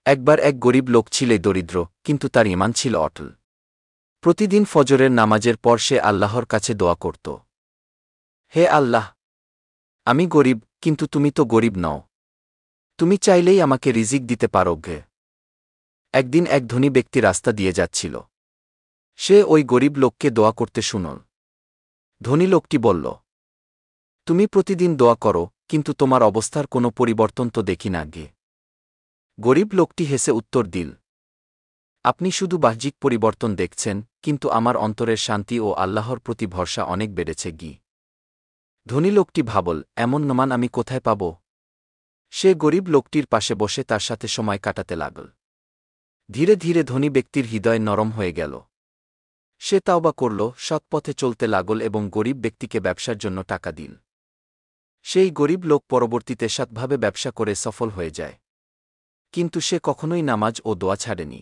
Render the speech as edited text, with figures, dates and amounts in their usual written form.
একবার এক গরিব লোক ছিল দরিদ্র, কিন্তু তার ঈমান ছিল অটল। প্রতিদিন ফজরের নামাজের পর সে আল্লাহর কাছে দোয়া করত। হে আল্লাহ, আমি গরিব, কিন্তু তুমি তো গরিব নও। তুমি চাইলেই আমাকে রিজিক দিতে পারো গে। একদিন এক ধনী ব্যক্তি রাস্তা দিয়ে যাচ্ছিল। সে ওই গরিব লোককে দোয়া করতে শুনল। ধনী লোকটি বলল, তুমি প্রতিদিন দোয়া করো, কিন্তু তোমার অবস্থার কোনো পরিবর্তন তো দেখি না গে। গরিব লোকটি হেসে উত্তর দিল, আপনি শুধু বাহ্যিক পরিবর্তন দেখছেন, কিন্তু আমার অন্তরের শান্তি ও আল্লাহর প্রতি ভরসা অনেক বেড়েছে গি। ধনী লোকটি ভাবল, এমন নমান আমি কোথায় পাব? সে গরিব লোকটির পাশে বসে তার সাথে সময় কাটাতে লাগল। ধীরে ধীরে ধনী ব্যক্তির হৃদয় নরম হয়ে গেল। সে তাওবা করল, সৎ পথে চলতে লাগল এবং গরিব ব্যক্তিকে ব্যবসার জন্য টাকা দিল। সেই গরিব লোক পরবর্তীতে সৎভাবে ব্যবসা করে সফল হয়ে যায়। কিন্তু সে কখনোই নামাজ ও দোয়া ছাড়েনি।